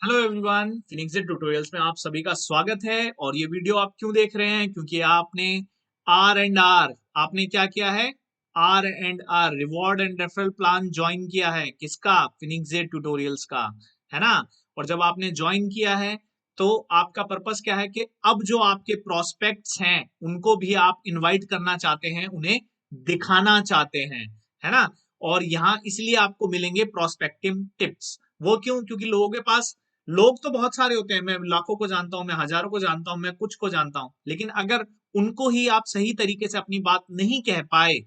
Hello everyone, Phoenix tutorials में आप सभी का स्वागत है। और ये वीडियो आप क्यों देख रहे हैं? क्योंकि आपने R&R आपने क्या किया है? R&R reward and referral plan join किया है। किसका? फिनिक्स ट्यूटोरियल्स का, है ना। और जब आपने ज्वाइन किया है तो आपका पर्पस क्या है कि अब जो आपके प्रोस्पेक्ट्स हैं उनको भी आप इनवाइट करना चाहते हैं, उन्हें दिखाना चाहते हैं, है ना। और यहाँ इसलिए आपको मिलेंगे प्रोस्पेक्टिव टिप्स। वो क्यों? क्योंकि लोगों के पास लोग तो बहुत सारे होते हैं, मैं लाखों को जानता हूं, मैं हजारों को जानता हूं, मैं कुछ को जानता हूं, लेकिन अगर उनको ही आप सही तरीके से अपनी बात नहीं कह पाए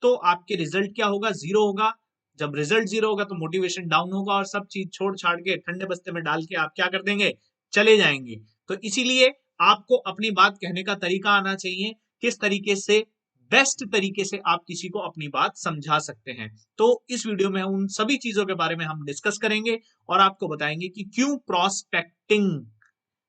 तो आपके रिजल्ट क्या होगा? जीरो होगा। जब रिजल्ट जीरो होगा तो मोटिवेशन डाउन होगा और सब चीज छोड़ छाड़ के ठंडे बस्ते में डाल के आप क्या कर देंगे? चले जाएंगे। तो इसीलिए आपको अपनी बात कहने का तरीका आना चाहिए, किस तरीके से बेस्ट तरीके से आप किसी को अपनी बात समझा सकते हैं। तो इस वीडियो में उन सभी चीजों के बारे में हम डिस्कस करेंगे और आपको बताएंगे कि क्यों प्रोस्पेक्टिंग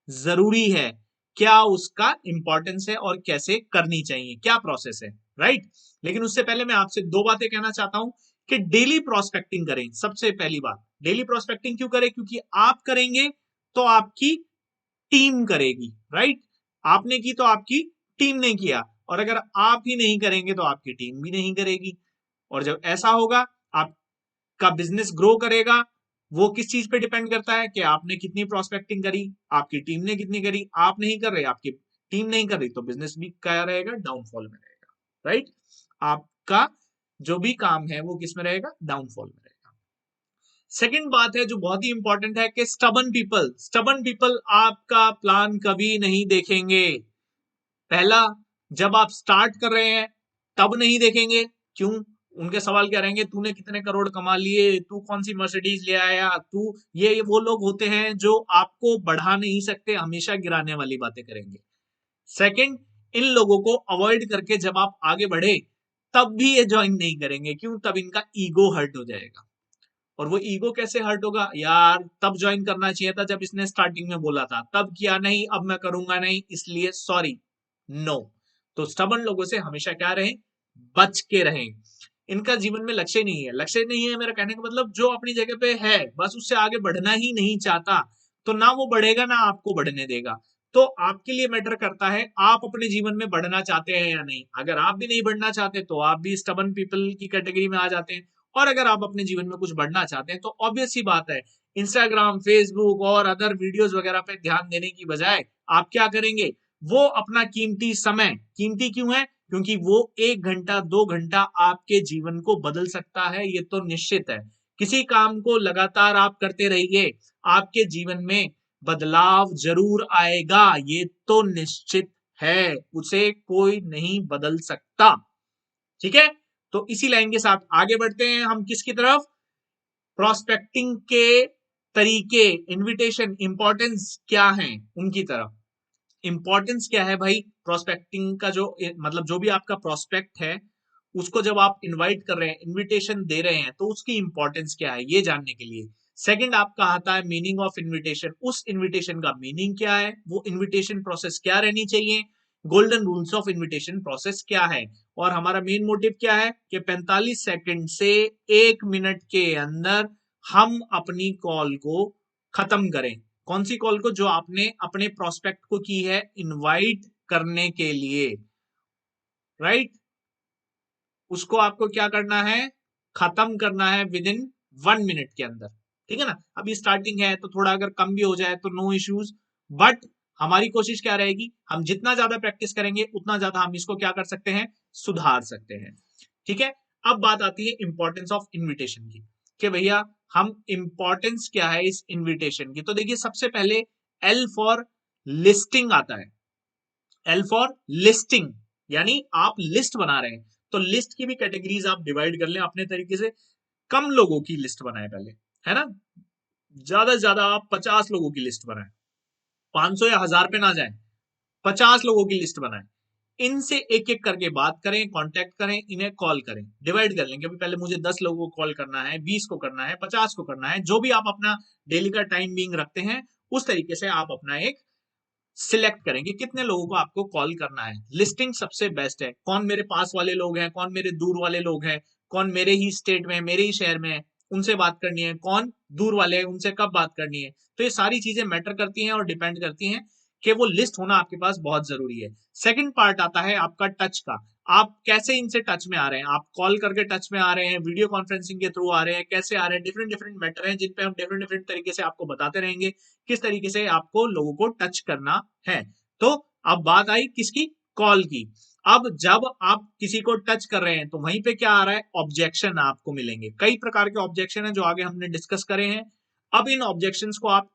जरूरी है, क्या उसका इंपॉर्टेंस है और कैसे करनी चाहिए, क्या प्रोसेस है, राइट। लेकिन उससे पहले मैं आपसे दो बातें कहना चाहता हूं कि डेली प्रोस्पेक्टिंग करें। सबसे पहली बात, डेली प्रोस्पेक्टिंग क्यों करें? क्योंकि आप करेंगे तो आपकी टीम करेगी, राइट। आपने की तो आपकी टीम ने किया, और अगर आप ही नहीं करेंगे तो आपकी टीम भी नहीं करेगी। और जब ऐसा होगा, आपका बिजनेस ग्रो करेगा। वो किस चीज पे डिपेंड करता है कि आपने कितनी प्रोस्पेक्टिंग करी, आपकी टीम ने कितनी करी। आप नहीं कर रहे, आपकी टीम नहीं कर रही, तो बिजनेस भी क्या रहेगा? डाउनफॉल में रहेगा, राइट। आपका जो भी काम है वो किस में रहेगा? डाउनफॉल में रहेगा। सेकंड बात है जो बहुत ही इंपॉर्टेंट है कि स्टबन पीपल आपका प्लान कभी नहीं देखेंगे। पहला, जब आप स्टार्ट कर रहे हैं तब नहीं देखेंगे। क्यों? उनके सवाल क्या रहेंगे? तूने कितने करोड़ कमा लिए, तू कौन सी मर्सिडीज ले आया, तू ये वो लोग होते हैं जो आपको बढ़ा नहीं सकते, हमेशा गिराने वाली बातें करेंगे। सेकंड, इन लोगों को अवॉइड करके जब आप आगे बढ़े तब भी ये ज्वाइन नहीं करेंगे। क्यों? तब इनका ईगो हर्ट हो जाएगा। और वो ईगो कैसे हर्ट होगा? यार तब ज्वाइन करना चाहिए था जब इसने स्टार्टिंग में बोला था, तब किया नहीं, अब मैं करूंगा नहीं, इसलिए सॉरी, नो। तो स्टबन लोगों से हमेशा क्या रहे? बच के रहें। इनका जीवन में लक्ष्य नहीं है। लक्ष्य नहीं है मेरा कहने का मतलब, जो अपनी जगह पे है बस उससे आगे बढ़ना ही नहीं चाहता, तो ना वो बढ़ेगा ना आपको बढ़ने देगा। तो आपके लिए मैटर करता है आप अपने जीवन में बढ़ना चाहते हैं या नहीं। अगर आप भी नहीं बढ़ना चाहते तो आप भी स्टबन पीपल की कैटेगरी में आ जाते हैं। और अगर आप अपने जीवन में कुछ बढ़ना चाहते हैं तो ऑब्वियस सी बात है, इंस्टाग्राम, फेसबुक और अदर वीडियोस वगैरह पे ध्यान देने की बजाय आप क्या करेंगे? वो अपना कीमती समय, कीमती क्यों है? क्योंकि वो 1 घंटा 2 घंटा आपके जीवन को बदल सकता है, ये तो निश्चित है। किसी काम को लगातार आप करते रहिए, आपके जीवन में बदलाव जरूर आएगा, ये तो निश्चित है, उसे कोई नहीं बदल सकता। ठीक है। तो इसी लाइन के साथ आगे बढ़ते हैं हम किसकी तरफ? प्रोस्पेक्टिंग के तरीके, इनविटेशन, इंपॉर्टेंस क्या है उनकी तरफ। इंपॉर्टेंस क्या है भाई प्रोस्पेक्टिंग का? जो मतलब जो भी आपका प्रोस्पेक्ट है उसको जब आप इनवाइट कर रहे हैं, इनविटेशन दे रहे हैं, तो उसकी इंपॉर्टेंस क्या है ये जानने के लिए। सेकंड आपका आता है मीनिंग ऑफ इनविटेशन। उस इनविटेशन का मीनिंग क्या है, वो इनविटेशन प्रोसेस क्या रहनी चाहिए, golden rules of invitation process क्या है। और हमारा मेन मोटिव क्या है कि 45 सेकंड से 1 मिनट के अंदर हम अपनी कॉल को खत्म करें। कौन सी कॉल को? जो आपने अपने प्रोस्पेक्ट को की है इनवाइट करने के लिए, राइट। उसको आपको क्या करना है? खत्म करना है विद इन 1 मिनट के अंदर। ठीक है ना। अभी स्टार्टिंग है तो थोड़ा अगर कम भी हो जाए तो नो इश्यूज, बट हमारी कोशिश क्या रहेगी? हम जितना ज्यादा प्रैक्टिस करेंगे उतना ज्यादा हम इसको क्या कर सकते हैं? सुधार सकते हैं। ठीक है। अब बात आती है इंपॉर्टेंस ऑफ इनविटेशन की, कि भैया हम इंपॉर्टेंस क्या है इस इनविटेशन की। तो देखिए, सबसे पहले एल फॉर लिस्टिंग आता है। एल फॉर लिस्टिंग, यानी आप लिस्ट बना रहे हैं। तो लिस्ट की भी कैटेगरीज आप डिवाइड कर लें अपने तरीके से। कम लोगों की लिस्ट बनाए पहले, है ना। ज्यादा से ज्यादा आप 50 लोगों की लिस्ट बनाए, 500 या 1000 पे ना जाए, 50 लोगों की लिस्ट बनाए। इनसे एक एक करके बात करें, कांटेक्ट करें, इन्हें कॉल करें। डिवाइड कर लेंगे, अभी पहले मुझे 10 लोगों को कॉल करना है, 20 को करना है, 50 को करना है, जो भी आप अपना डेली का टाइम बीइंग रखते हैं उस तरीके से आप अपना एक सिलेक्ट करेंगे कितने लोगों को आपको कॉल करना है। लिस्टिंग सबसे बेस्ट है, कौन मेरे पास वाले लोग हैं, कौन मेरे दूर वाले लोग हैं, कौन मेरे ही स्टेट में, मेरे ही शहर में है, उनसे बात करनी है, कौन दूर वाले हैं उनसे कब बात करनी है। तो ये सारी चीजें मैटर करती हैं और डिपेंड करती हैं कि वो लिस्ट होना आपके पास बहुत जरूरी है। सेकंड पार्ट आता है आपका टच का। आप कैसे इनसे टच में आ रहे हैं, आप कॉल करके टच में आ रहे हैं, वीडियो कॉन्फ्रेंसिंग के थ्रू आ रहे हैं, कैसे आ रहे हैं, डिफरेंट डिफरेंट मैटर हैं जिन पे हम डिफरेंट डिफरेंट तरीके से आपको बताते रहेंगे किस तरीके से आपको लोगों को टच करना है। तो अब बात आई किसकी, कॉल की। अब जब आप किसी को टच कर रहे हैं तो वहीं पे क्या आ रहा है, ऑब्जेक्शन आपको मिलेंगे। कई प्रकार के ऑब्जेक्शन हैं जो आगे हमने डिस्कस करे हैं। अब इन ऑब्जेक्शंस को आप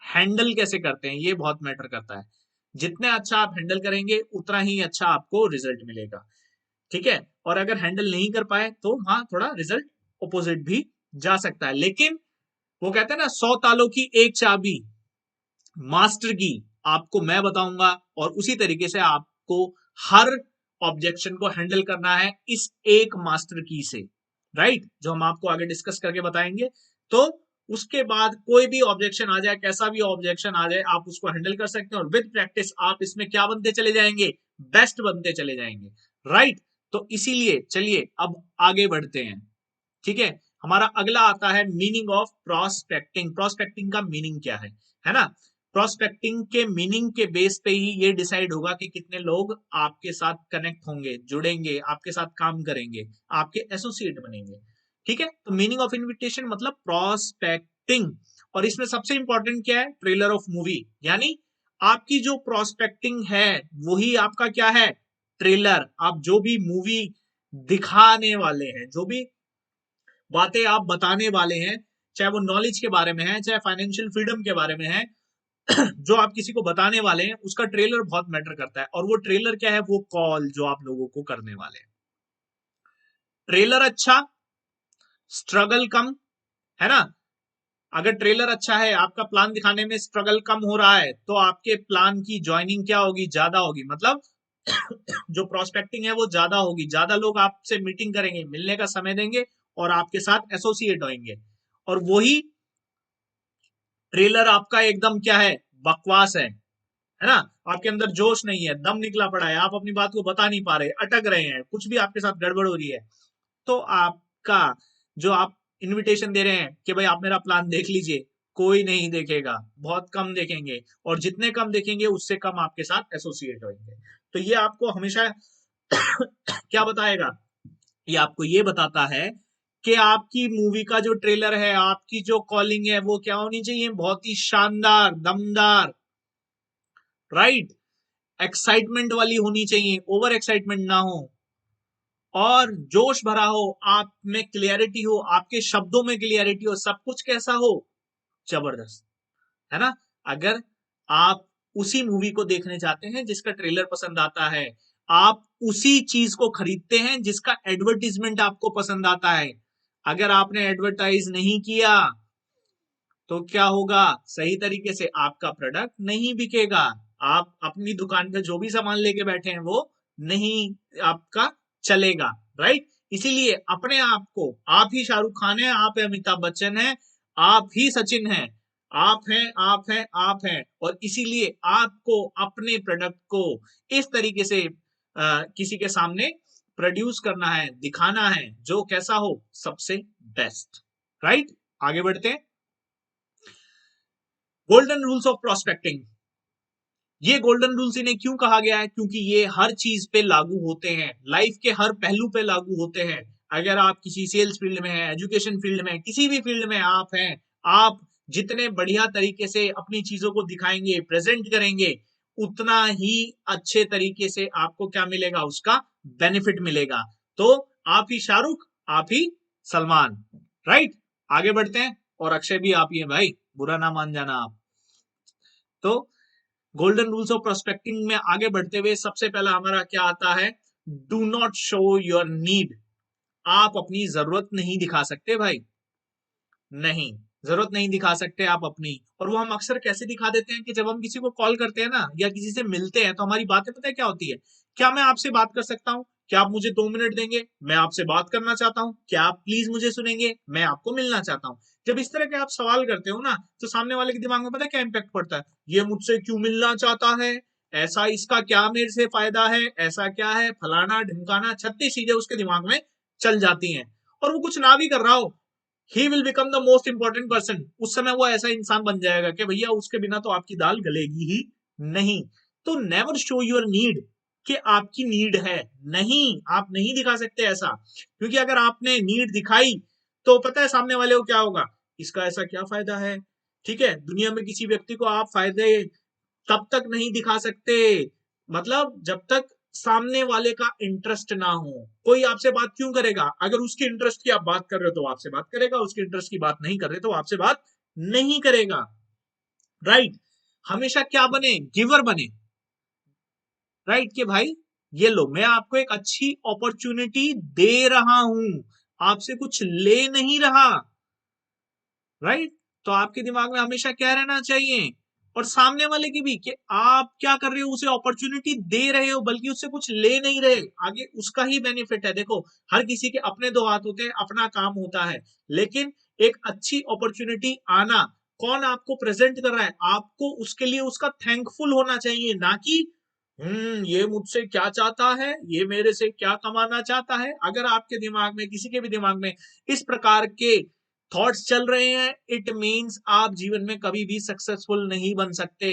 हैंडल कैसे करते हैं ये बहुत मैटर करता है। जितने अच्छा आप हैंडल करेंगे उतना ही अच्छा आपको रिजल्ट मिलेगा, ठीक है। और अगर हैंडल नहीं कर पाए तो वहां थोड़ा रिजल्ट ऑपोजिट भी जा सकता है। लेकिन वो कहते हैं ना 100 तालों की एक चाबी मास्टर की आपको मैं बताऊंगा, और उसी तरीके से आपको हर ऑब्जेक्शन को हैंडल करना है इस एक मास्टर की से, राइट, जो हम आपको आगे डिस्कस करके बताएंगे। तो उसके बाद कोई भी ऑब्जेक्शन आ जाए, कैसा भी ऑब्जेक्शन आ जाए, आप उसको हैंडल कर सकते हैं और विद प्रैक्टिस आप इसमें क्या बनते चले जाएंगे, बेस्ट बनते चले जाएंगे, राइट। तो इसीलिए चलिए अब आगे बढ़ते हैं, ठीक है। हमारा अगला आता है मीनिंग ऑफ प्रोस्पेक्टिंग। प्रोस्पेक्टिंग का मीनिंग क्या है ना। प्रोस्पेक्टिंग के मीनिंग के बेस पे ही ये डिसाइड होगा कि कितने लोग आपके साथ कनेक्ट होंगे, जुड़ेंगे, आपके साथ काम करेंगे, आपके एसोसिएट बनेंगे, ठीक है। तो मीनिंग ऑफ इनविटेशन मतलब प्रोस्पेक्टिंग। और इसमें सबसे इंपॉर्टेंट क्या है, ट्रेलर ऑफ मूवी, यानी आपकी जो प्रोस्पेक्टिंग है वही आपका क्या है, ट्रेलर। आप जो भी मूवी दिखाने वाले हैं, जो भी बातें आप बताने वाले हैं, चाहे वो नॉलेज के बारे में है, चाहे फाइनेंशियल फ्रीडम के बारे में है, जो आप किसी को बताने वाले हैं उसका ट्रेलर बहुत मैटर करता है। और वो ट्रेलर क्या है, वो कॉल जो आप लोगों को करने वाले हैं। ट्रेलर अच्छा, स्ट्रगल कम, है ना। अगर ट्रेलर अच्छा है, आपका प्लान दिखाने में स्ट्रगल कम हो रहा है, तो आपके प्लान की ज्वाइनिंग क्या होगी, ज्यादा होगी। मतलब जो प्रोस्पेक्टिंग है वो ज्यादा होगी, ज्यादा लोग आपसे मीटिंग करेंगे, मिलने का समय देंगे और आपके साथ एसोसिएट होंगे। और वही ट्रेलर आपका एकदम क्या है, बकवास है ना। आपके अंदर जोश नहीं है, दम निकला पड़ा है, आप अपनी बात को बता नहीं पा रहे, अटक रहे हैं, कुछ भी आपके साथ गड़बड़ हो रही है, तो आपका जो आप इनविटेशन दे रहे हैं कि भाई आप मेरा प्लान देख लीजिए, कोई नहीं देखेगा, बहुत कम देखेंगे, और जितने कम देखेंगे उससे कम आपके साथ एसोसिएट होंगे। तो ये आपको हमेशा क्या बताएगा, ये आपको ये बताता है कि आपकी मूवी का जो ट्रेलर है, आपकी जो कॉलिंग है वो क्या होनी चाहिए, बहुत ही शानदार, दमदार, राइट, एक्साइटमेंट वाली होनी चाहिए, ओवर एक्साइटमेंट ना हो, और जोश भरा हो, आप में क्लियरिटी हो, आपके शब्दों में क्लियरिटी हो, सब कुछ कैसा हो, जबरदस्त, है ना। अगर आप उसी मूवी को देखने जाते हैं जिसका ट्रेलर पसंद आता है, आप उसी चीज को खरीदते हैं जिसका एडवर्टीजमेंट आपको पसंद आता है, अगर आपने एडवर्टाइज नहीं किया तो क्या होगा, सही तरीके से आपका प्रोडक्ट नहीं बिकेगा, आप अपनी दुकान पे जो भी सामान लेके बैठे हैं वो नहीं आपका चलेगा, राइट। इसीलिए अपने आप को, आप ही शाहरुख खान है, आप है अमिताभ बच्चन है, आप ही सचिन है, आप हैं, आप हैं, आप हैं, और इसीलिए आपको अपने प्रोडक्ट को इस तरीके से किसी के सामने प्रोड्यूस करना है, दिखाना है, जो कैसा हो, सबसे बेस्ट, राइट। आगे बढ़ते हैं। Golden rules of prospecting. ये गोल्डन रूल्स इन्हें क्यों कहा गया है, क्योंकि ये हर चीज पे लागू होते हैं, लाइफ के हर पहलू पे लागू होते हैं। अगर आप किसी सेल्स फील्ड में हैं, एजुकेशन फील्ड में, किसी भी फील्ड में आप हैं, आप जितने बढ़िया तरीके से अपनी चीजों को दिखाएंगे, प्रेजेंट करेंगे, उतना ही अच्छे तरीके से आपको क्या मिलेगा, उसका बेनिफिट मिलेगा। तो आप ही शाहरुख, आप ही सलमान, राइट। आगे बढ़ते हैं, और अक्षय भी आप ही हैं भाई, बुरा ना मान जाना आप। तो गोल्डन रूल्स ऑफ प्रोस्पेक्टिंग में आगे बढ़ते हुए सबसे पहला हमारा क्या आता है, do not show your need. आप अपनी जरूरत नहीं दिखा सकते भाई, नहीं, जरूरत नहीं दिखा सकते आप अपनी। और वो हम अक्सर कैसे दिखा देते हैं कि जब हम किसी को कॉल करते हैं ना, या किसी से मिलते हैं, तो हमारी बातें पता है क्या होती है, क्या मैं आपसे बात कर सकता हूँ, क्या आप मुझे 2 मिनट देंगे, मैं आपसे बात करना चाहता हूँ, क्या आप प्लीज मुझे सुनेंगे, मैं आपको मिलना चाहता हूँ। जब इस तरह के आप सवाल करते हो ना, तो सामने वाले के दिमाग में पता है क्या इम्पैक्ट पड़ता है, ये मुझसे क्यों मिलना चाहता है, ऐसा इसका क्या मेरे से फायदा है, ऐसा क्या है, फलाना ढिमकाना, 36 चीजें उसके दिमाग में चल जाती हैं। और वो कुछ ना भी कर रहा हो, he will become the most important person. उस समय वो ऐसा इंसान बन जाएगा कि भैया उसके बिना तो आपकी दाल गलेगी ही नहीं। तो नेवर शो योर नीड कि आपकी नीड है, नहीं, आप नहीं दिखा सकते ऐसा, क्योंकि अगर आपने नीड दिखाई तो पता है सामने वाले को क्या होगा, इसका ऐसा क्या फायदा है। ठीक है, दुनिया में किसी व्यक्ति को आप फायदे तब तक नहीं दिखा सकते, मतलब जब तक सामने वाले का इंटरेस्ट ना हो। कोई आपसे बात क्यों करेगा, अगर उसके इंटरेस्ट की आप बात कर रहे हो तो आपसे बात करेगा, उसके इंटरेस्ट की बात नहीं कर रहे तो आपसे बात नहीं करेगा। राइट, हमेशा क्या बने, गिवर बने। राइट, कि भाई ये लो, मैं आपको एक अच्छी अपॉर्चुनिटी दे रहा हूं, आपसे कुछ ले नहीं रहा। राइट, तो आपके दिमाग में हमेशा क्या रहना चाहिए, और सामने वाले की भी, कि आप क्या कर रहे हो, उसे अपॉर्चुनिटी दे रहे हो, बल्कि उससे कुछ ले नहीं रहे, आगे उसका ही बेनिफिट है। देखो, हर किसी के अपने दो हाथ होते हैं, अपना काम होता है, लेकिन एक अच्छी अपॉर्चुनिटी आना, कौन आपको प्रेजेंट कर रहा है, आपको उसके लिए उसका थैंकफुल होना चाहिए, ना कि ये मुझसे क्या चाहता है, ये मेरे से क्या कमाना चाहता है। अगर आपके दिमाग में, किसी के भी दिमाग में इस प्रकार के थॉट्स चल रहे हैं, इट मींस आप जीवन में कभी भी सक्सेसफुल नहीं बन सकते।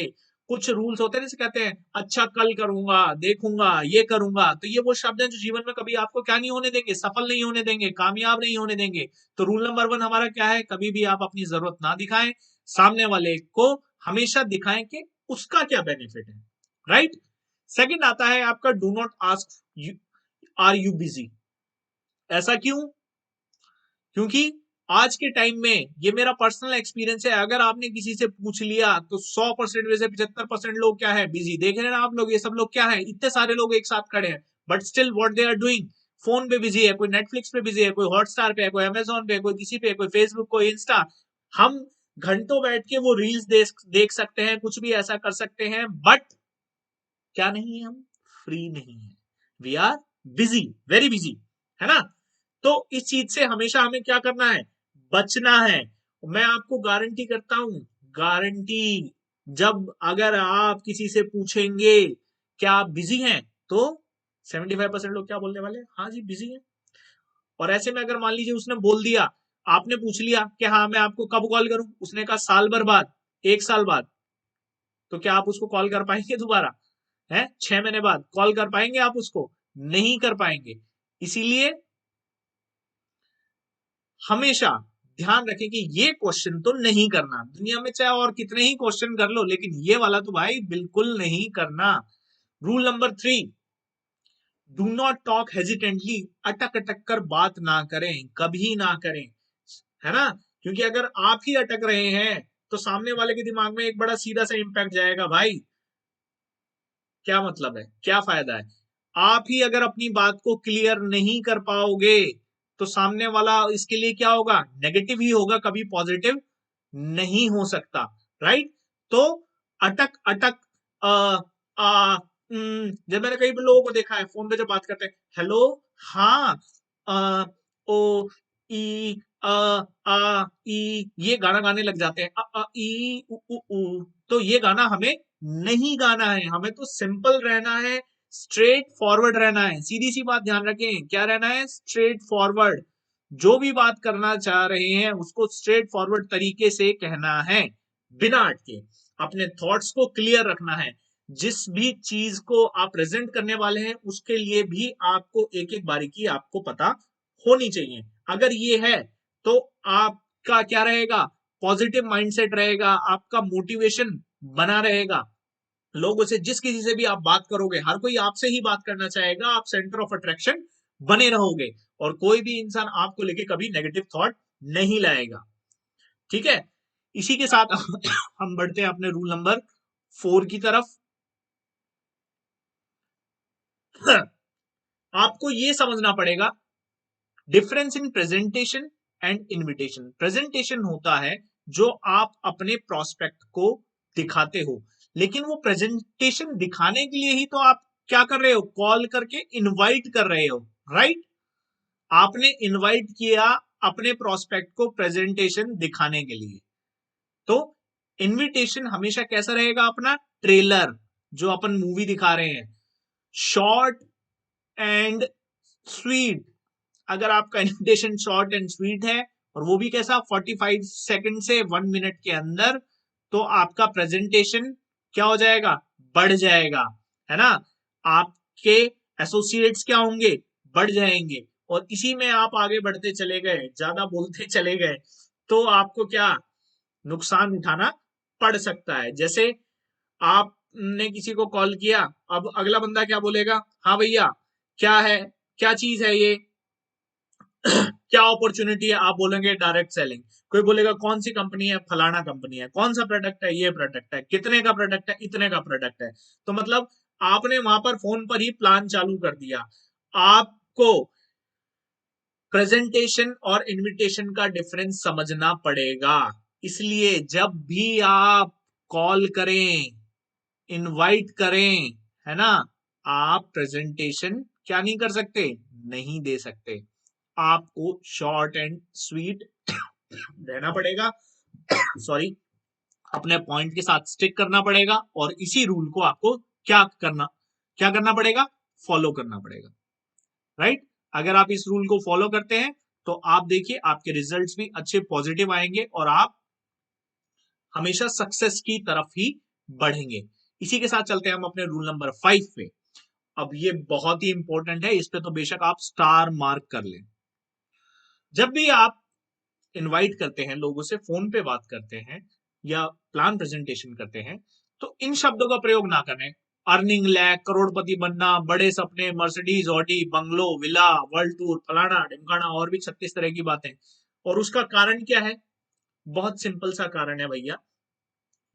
कुछ रूल्स होते हैं, जैसे कहते हैं अच्छा कल करूंगा, देखूंगा, ये करूंगा, तो ये वो शब्द हैं जो जीवन में कभी आपको क्या नहीं होने देंगे, सफल नहीं होने देंगे, कामयाब नहीं होने देंगे। तो रूल नंबर 1 हमारा क्या है, कभी भी आप अपनी जरूरत ना दिखाएं, सामने वाले को हमेशा दिखाएं कि उसका क्या बेनिफिट है। राइट, सेकंड आता है आपका do not ask are you busy. ऐसा क्यों, क्योंकि आज के टाइम में, ये मेरा पर्सनल एक्सपीरियंस है, अगर आपने किसी से पूछ लिया तो 100% में से 75% लोग क्या है, बिजी। देख रहे हैं ना आप लोग, ये सब लोग क्या है, इतने सारे लोग एक साथ खड़े हैं, but still what they are doing, phone पे बिजी है, कोई नेटफ्लिक्स पे बिजी है, कोई हॉटस्टार पे है, कोई अमेजोन पे, कोई किसी पे, कोई फेसबुक, कोई इंस्टा। हम घंटों बैठ के वो रील्स देख सकते हैं, कुछ भी ऐसा कर सकते हैं, बट क्या नहीं है, हम फ्री नहीं है, we are busy, very busy, है ना। तो इस चीज से हमेशा हमें क्या करना है, बचना है। मैं आपको गारंटी करता हूं, गारंटी, जब अगर आप किसी से पूछेंगे क्या आप बिजी हैं, तो 75% लोग क्या बोलने वाले, हाँ जी बिजी है। और ऐसे में अगर मान लीजिए उसने बोल दिया, आपने पूछ लिया कि हाँ मैं आपको कब कॉल करूं, उसने कहा साल भर बाद, 1 साल बाद, तो क्या आप उसको कॉल कर पाएंगे दोबारा, है 6 महीने बाद कॉल कर पाएंगे आप उसको, नहीं कर पाएंगे। इसीलिए हमेशा ध्यान रखें कि ये क्वेश्चन तो नहीं करना, दुनिया में चाहे और कितने ही क्वेश्चन कर लो, लेकिन ये वाला तो भाई बिल्कुल नहीं करना। Rule number 3, do not talk hesitantly. अटक अटक कर बात ना करें, कभी ना करें, है ना। क्योंकि अगर आप ही अटक रहे हैं तो सामने वाले के दिमाग में एक बड़ा सीधा सा इंपैक्ट जाएगा, भाई क्या मतलब है, क्या फायदा है। आप ही अगर अपनी बात को क्लियर नहीं कर पाओगे तो सामने वाला इसके लिए क्या होगा, नेगेटिव ही होगा, कभी पॉजिटिव नहीं हो सकता। राइट, तो अटक अटक, आ, जब मैंने कई लोगों को देखा है फोन पे जब बात करते हैं, हेलो, हाँ, आ, ओ, ई, आ, ई, ये गाना गाने लग जाते हैं, ई, उ। तो ये गाना हमें नहीं गाना है, हमें तो सिंपल रहना है, स्ट्रेट फॉरवर्ड रहना है। सीधी सी बात ध्यान रखें, क्या रहना है, स्ट्रेट फॉरवर्ड। जो भी बात करना चाह रहे हैं उसको स्ट्रेट फॉरवर्ड तरीके से कहना है, बिना अटके। अपने थॉट्स को क्लियर रखना है, जिस भी चीज को आप प्रेजेंट करने वाले हैं उसके लिए भी आपको एक एक बारीकी आपको पता होनी चाहिए। अगर ये है तो आपका क्या रहेगा, पॉजिटिव माइंडसेट रहेगा, आपका मोटिवेशन बना रहेगा। लोगों से, जिस किसी से भी आप बात करोगे, हर कोई आपसे ही बात करना चाहेगा, आप सेंटर ऑफ अट्रैक्शन बने रहोगे, और कोई भी इंसान आपको लेके कभी नेगेटिव थॉट नहीं लाएगा। ठीक है, इसी के साथ हम बढ़ते हैं अपने रूल नंबर 4 की तरफ। आपको ये समझना पड़ेगा difference in presentation and invitation. Presentation होता है जो आप अपने प्रोस्पेक्ट को दिखाते हो, लेकिन वो प्रेजेंटेशन दिखाने के लिए ही तो आप क्या कर रहे हो, कॉल करके इनवाइट कर रहे हो। राइट, आपने इनवाइट किया अपने प्रोस्पेक्ट को प्रेजेंटेशन दिखाने के लिए। तो इनविटेशन हमेशा कैसा रहेगा, अपना ट्रेलर, जो अपन मूवी दिखा रहे हैं, शॉर्ट एंड स्वीट। अगर आपका इन्विटेशन शॉर्ट एंड स्वीट है और वो भी कैसा 45 सेकंड से 1 मिनट के अंदर, तो आपका प्रेजेंटेशन क्या हो जाएगा, बढ़ जाएगा, है ना। आपके एसोसिएट्स क्या होंगे, बढ़ जाएंगे, और इसी में आप आगे बढ़ते चले गए, ज्यादा बोलते चले गए, तो आपको क्या नुकसान उठाना पड़ सकता है। जैसे आपने किसी को कॉल किया, अब अगला बंदा क्या बोलेगा, हाँ भैया क्या है, क्या चीज है ये, क्या अपॉर्चुनिटी है, आप बोलेंगे डायरेक्ट सेलिंग। कोई बोलेगा कौन सी कंपनी है, फलाना कंपनी है, कौन सा प्रोडक्ट है, ये प्रोडक्ट है, कितने का प्रोडक्ट है, इतने का प्रोडक्ट है। तो मतलब आपने वहां पर फोन पर ही प्लान चालू कर दिया। आपको प्रेजेंटेशन और इनविटेशन का डिफरेंस समझना पड़ेगा। इसलिए जब भी आप कॉल करें, इनवाइट करें, है ना, आप प्रेजेंटेशन क्या नहीं कर सकते, नहीं दे सकते। आपको शॉर्ट एंड स्वीट रहना पड़ेगा, सॉरी, अपने पॉइंट के साथ स्टिक करना पड़ेगा, और इसी रूल को आपको क्या करना पड़ेगा, फॉलो करना पड़ेगा, राइट। अगर आप इस रूल को फॉलो करते हैं तो आप देखिए आपके रिजल्ट्स भी अच्छे पॉजिटिव आएंगे और आप हमेशा सक्सेस की तरफ ही बढ़ेंगे। इसी के साथ चलते हैं हम अपने रूल नंबर 5 पे। अब ये बहुत ही इंपॉर्टेंट है, इस पे तो बेशक आप स्टार मार्क कर लें। जब भी आप इनवाइट करते हैं, लोगों से फोन पे बात करते हैं या प्लान प्रेजेंटेशन करते हैं, तो इन शब्दों का प्रयोग ना करें। अर्निंग लैक, करोड़पति बनना, बड़े सपने, Mercedes, Audi, bungalow, villa, world tour, फलाना ढिमकाना, और भी 36 तरह की बातें। और उसका कारण क्या है, बहुत सिंपल सा कारण है भैया,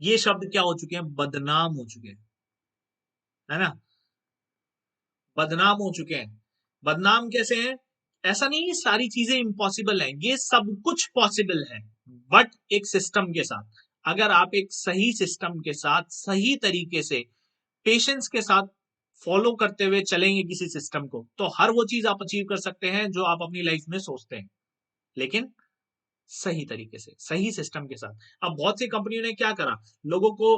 ये शब्द क्या हो चुके हैं, बदनाम हो चुके हैं, है ना, बदनाम हो चुके हैं। बदनाम कैसे हैं, ऐसा नहीं है सारी चीजें इम्पॉसिबल हैं, ये सब कुछ पॉसिबल है, बट एक सिस्टम के साथ। अगर आप एक सही सिस्टम के साथ, सही तरीके से, पेशेंस के साथ फॉलो करते हुए चलेंगे किसी सिस्टम को, तो हर वो चीज आप अचीव कर सकते हैं जो आप अपनी लाइफ में सोचते हैं, लेकिन सही तरीके से, सही सिस्टम के साथ। अब बहुत सी कंपनियों ने क्या करा, लोगों को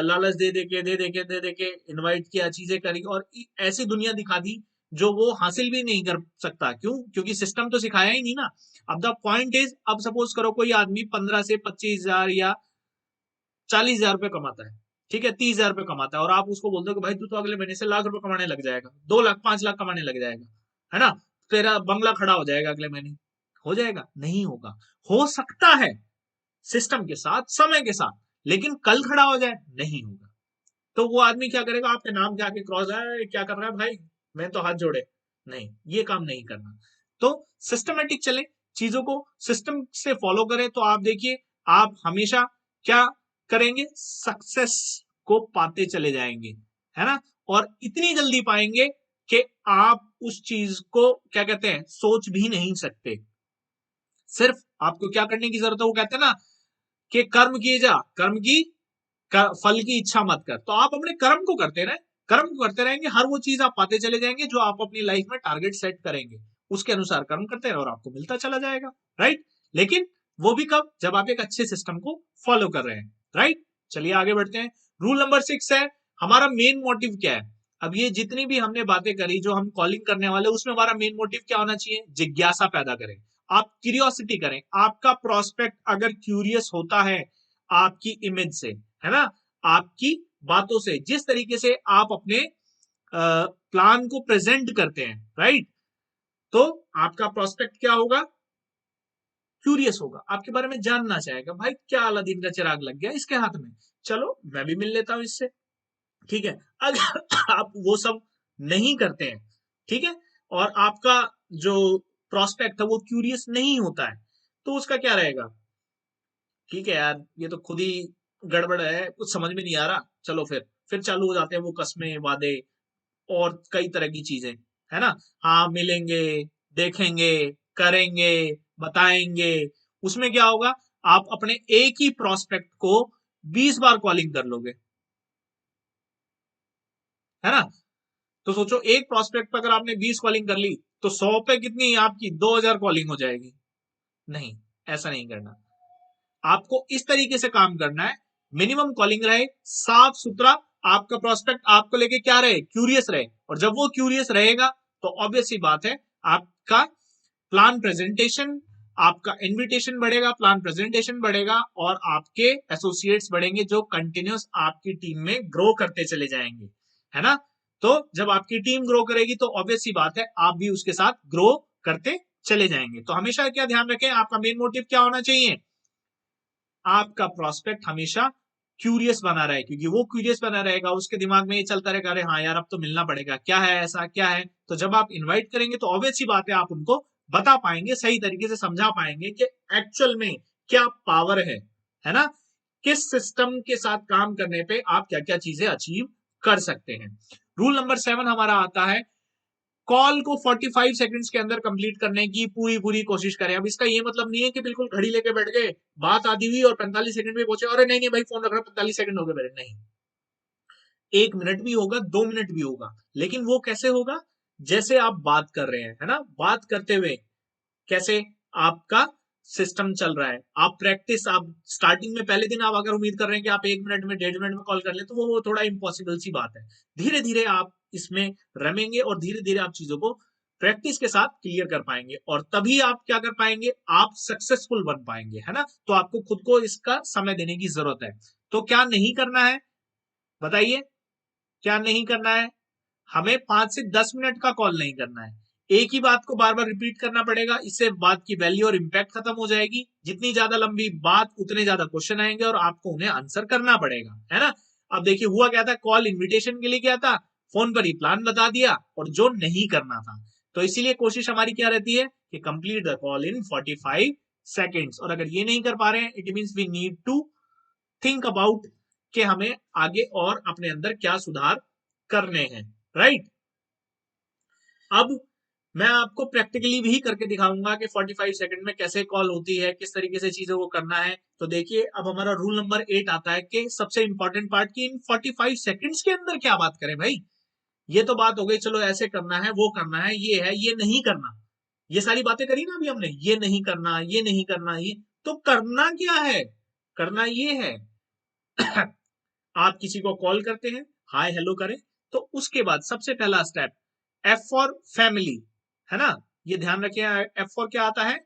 लालच दे दे के इनवाइट किया, चीजें करी, और ऐसी दुनिया दिखा दी जो वो हासिल भी नहीं कर सकता। क्यों, क्योंकि सिस्टम तो सिखाया ही नहीं ना। अब द पॉइंट इज, अब सपोज करो कोई आदमी 15 से 25,000 या 40,000 रुपए कमाता है, ठीक है, 30,000 रुपए कमाता है, और आप उसको बोलते हो कि भाई तू तो अगले महीने से लाख रुपए कमाने लग जाएगा, 2 लाख 5 लाख कमाने लग जाएगा, है ना, तेरा बंगला खड़ा हो जाएगा अगले महीने। हो जाएगा, नहीं होगा। हो सकता है सिस्टम के साथ, समय के साथ, लेकिन कल खड़ा हो जाए, नहीं होगा। तो वो आदमी क्या करेगा, आपके नाम के आके क्रॉस है, क्या कर रहा है भाई, मैं तो हाथ जोड़े, नहीं, ये काम नहीं करना। तो सिस्टमेटिक चले, चीजों को सिस्टम से फॉलो करें, तो आप देखिए आप हमेशा क्या करेंगे, सक्सेस को पाते चले जाएंगे, है ना, और इतनी जल्दी पाएंगे कि आप उस चीज को क्या कहते हैं, सोच भी नहीं सकते। सिर्फ आपको क्या करने की जरूरत है, वो कहते हैं ना कि कर्म किए जा, कर्म की फल की इच्छा मत कर। तो आप अपने कर्म को करते रहे, कर्म को करते रहेंगे, हर वो चीज आप पाते चले जाएंगे जो आप अपनी लाइफ में टारगेट सेट करेंगे, उसके अनुसार कर्म करते रहे और आपको मिलता चला जाएगा, राइट। लेकिन वो भी कब, जब आप एक अच्छे सिस्टम को फॉलो कर रहे हैं, राइट। चलिए आगे बढ़ते हैं। रूल नंबर 6 है, हमारा मेन मोटिव क्या है। अब ये जितनी भी हमने बातें करी, जो हम कॉलिंग करने वाले, उसमें हमारा मेन मोटिव क्या होना चाहिए, जिज्ञासा पैदा करें, आप क्यूरियोसिटी करें। आपका प्रोस्पेक्ट अगर क्यूरियस होता है आपकी इमेज से, है ना, आपकी बातों से, जिस तरीके से आप अपने प्लान को प्रेजेंट करते हैं, राइट, तो आपका प्रोस्पेक्ट क्या होगा, क्यूरियस होगा, आपके बारे में जानना चाहेगा, भाई क्या अलादीन का चिराग लग गया इसके हाथ में, चलो मैं भी मिल लेता हूं इससे, ठीक है। अगर आप वो सब नहीं करते हैं, ठीक है, और आपका जो प्रोस्पेक्ट है वो क्यूरियस नहीं होता है, तो उसका क्या रहेगा, ठीक है यार ये तो खुद ही गड़बड़ है, कुछ समझ में नहीं आ रहा, चलो फिर चालू हो जाते हैं वो कस्में, वादे और कई तरह की चीजें, है ना। हाँ मिलेंगे, देखेंगे, करेंगे, बताएंगे। उसमें क्या होगा, आप अपने एक ही प्रोस्पेक्ट को 20 बार कॉलिंग कर लोगे, है ना। तो सोचो एक प्रोस्पेक्ट पर अगर आपने 20 कॉलिंग कर ली, तो 100 पे कितनी आपकी 2,000 कॉलिंग हो जाएगी। नहीं, ऐसा नहीं करना। आपको इस तरीके से काम करना है, मिनिमम कॉलिंग रहे, साफ सुथरा, आपका प्रोस्पेक्ट आपको लेके क्या रहे, क्यूरियस रहे। और जब वो क्यूरियस रहेगा तो ऑब्वियस सी बात है, आपका प्लान प्रेजेंटेशन आपका इनविटेशन बढ़ेगा, प्लान प्रेजेंटेशन बढ़ेगा और आपके एसोसिएट्स बढ़ेंगे जो कंटिन्यूस आपकी टीम में ग्रो करते चले जाएंगे, है ना। तो जब आपकी टीम ग्रो करेगी तो ऑब्वियस सी बात है आप भी उसके साथ ग्रो करते चले जाएंगे। तो हमेशा क्या ध्यान रखें, आपका मेन मोटिव क्या होना चाहिए, आपका प्रोस्पेक्ट हमेशा क्यूरियस बना रहे, क्योंकि वो क्यूरियस बना रहेगा, उसके दिमाग में ये चलता रहेगा अरे हाँ यार अब तो मिलना पड़ेगा, क्या है ऐसा क्या है। तो जब आप इनवाइट करेंगे तो ऑब्वियस सी बात है आप उनको बता पाएंगे, सही तरीके से समझा पाएंगे कि एक्चुअल में क्या पावर है ना, किस सिस्टम के साथ काम करने पे आप क्या क्या चीजें अचीव कर सकते हैं। रूल नंबर 7 हमारा आता है, कॉल को 45 सेकंड्स के अंदर कंप्लीट करने की पूरी पूरी कोशिश करें। अब इसका ये मतलब नहीं है कि बिल्कुल घड़ी लेके बैठ गए, बात आधी हुई और 45 सेकंड में पहुंचे, अरे नहीं नहीं भाई फोन रख रहा, 45 सेकंड हो गए मेरे, नहीं, 1 मिनट भी होगा, 2 मिनट भी होगा, लेकिन वो कैसे होगा, जैसे आप बात कर रहे हैं, है ना, बात करते हुए कैसे आपका सिस्टम चल रहा है। आप प्रैक्टिस, आप स्टार्टिंग में पहले दिन आप अगर उम्मीद कर रहे हैं कि आप 1 मिनट में 1.5 मिनट में कॉल कर ले तो वो थोड़ा इम्पॉसिबल सी बात है। धीरे धीरे आप इसमें रमेंगे और धीरे धीरे आप चीजों को प्रैक्टिस के साथ क्लियर कर पाएंगे और तभी आप क्या कर पाएंगे, आप सक्सेसफुल बन पाएंगे, है ना। तो आपको खुद को इसका समय देने की जरूरत है। तो क्या नहीं करना है बताइए, क्या नहीं करना है, हमें 5 से 10 मिनट का कॉल नहीं करना है, एक ही बात को बार बार रिपीट करना पड़ेगा, इससे बात की वैल्यू और इंपैक्ट खत्म हो जाएगी। जितनी ज्यादा लंबी बात उतने ज्यादा क्वेश्चन आएंगे और आपको उन्हें आंसर करना पड़ेगा, है ना। अब देखिए हुआ क्या था, कॉल इन्विटेशन के लिए क्या था, फोन पर ही प्लान बता दिया और जो नहीं करना था। तो इसीलिए कोशिश हमारी क्या रहती है कि complete the call in 45 seconds. और अगर ये नहीं कर पा रहे हैं it means we need to think about कि हमें आगे और अपने अंदर क्या सुधार करने हैं, राइट। अब मैं आपको प्रैक्टिकली भी करके दिखाऊंगा कि 45 सेकंड में कैसे कॉल होती है, किस तरीके से चीजों को करना है। तो देखिए अब हमारा रूल नंबर 8 आता है कि सबसे इंपॉर्टेंट पार्ट की इन 45 सेकंड्स के अंदर क्या बात करें भाई। ये तो बात हो गई, चलो ऐसे करना है, वो करना है, ये नहीं करना, ये सारी बातें करी ना अभी हमने, ये नहीं करना, ये नहीं करना, ये तो करना क्या है, करना ये है आप किसी को कॉल करते हैं, हाय हेलो करें, तो उसके बाद सबसे पहला स्टेप एफ फॉर फैमिली, है ना, ये ध्यान रखें। एफ फॉर क्या आता है,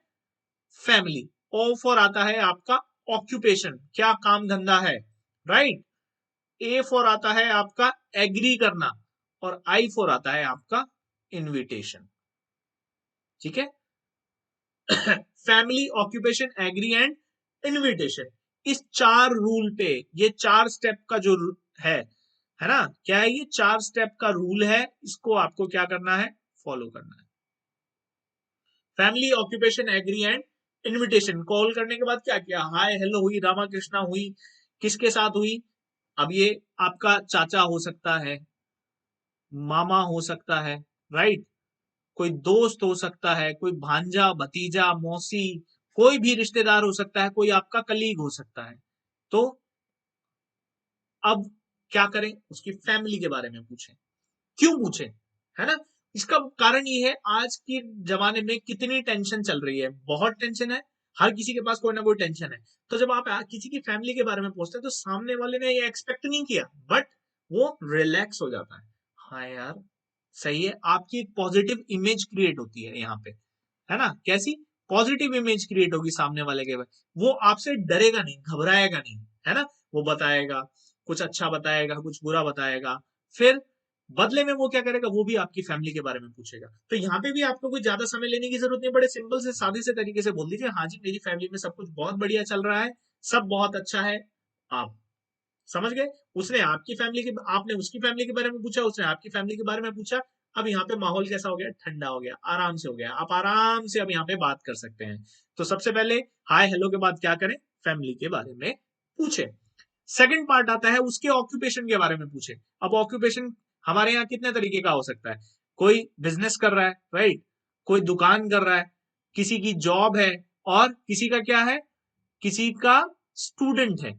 फैमिली। ओ फॉर आता है आपका ऑक्यूपेशन, क्या काम धंधा है, राइट। ए फॉर आता है आपका एग्री करना और आई फॉर आता है आपका इनविटेशन, ठीक है। Family, occupation, agree and invitation, इस 4 रूल पे, ये 4 स्टेप का जो है ना, क्या है, ये 4 स्टेप का रूल है, इसको आपको क्या करना है, फॉलो करना है। Family, occupation, agree and invitation, call करने के बाद क्या किया, हाय हेलो हुई, रामा कृष्णा हुई, किसके साथ हुई, अब ये आपका चाचा हो सकता है, मामा हो सकता है, राइट, कोई दोस्त हो सकता है, कोई भांजा भतीजा मौसी, कोई भी रिश्तेदार हो सकता है, कोई आपका कलीग हो सकता है। तो अब क्या करें, उसकी फैमिली के बारे में पूछें, क्यों पूछें, है ना। इसका कारण ये है, आज के जमाने में कितनी टेंशन चल रही है, बहुत टेंशन है, हर किसी के पास कोई ना कोई टेंशन है। तो जब आप किसी की फैमिली के बारे में पूछते हैं तो सामने वाले ने ये एक्सपेक्ट नहीं किया बट वो रिलैक्स हो जाता है, हाँ यार सही है, आपकी एक पॉजिटिव इमेज क्रिएट होती है यहाँ पे, है ना, कैसी पॉजिटिव इमेज क्रिएट होगी सामने वाले के, वो आपसे डरेगा नहीं, घबराएगा नहीं, है ना, वो बताएगा, कुछ अच्छा बताएगा, कुछ बुरा बताएगा, फिर बदले में वो क्या करेगा, वो भी आपकी फैमिली के बारे में पूछेगा। तो यहाँ पे भी आपको कोई ज्यादा समय लेने की जरूरत नहीं, बड़े सिंपल से सादे से तरीके से बोल दीजिए, हाँ जी मेरी फैमिली में सब कुछ बहुत बढ़िया चल रहा है, सब बहुत अच्छा है, आप समझ गए। उसने आपकी फैमिली के, आपने उसकी फैमिली के बारे में पूछा, उसने आपकी फैमिली के बारे में पूछा, अब यहाँ पे माहौल कैसा हो गया, ठंडा हो गया, आराम से हो गया, आप आराम से अब यहाँ पे बात कर सकते हैं। तो सबसे पहले हाय हेलो के बाद क्या करें, फैमिली के बारे में पूछे। सेकंड पार्ट आता है उसके ऑक्यूपेशन के बारे में पूछे। अब ऑक्यूपेशन हमारे यहाँ कितने तरीके का हो सकता है, कोई बिजनेस कर रहा है, राइट, कोई दुकान कर रहा है, किसी की जॉब है और किसी का क्या है, किसी का स्टूडेंट है,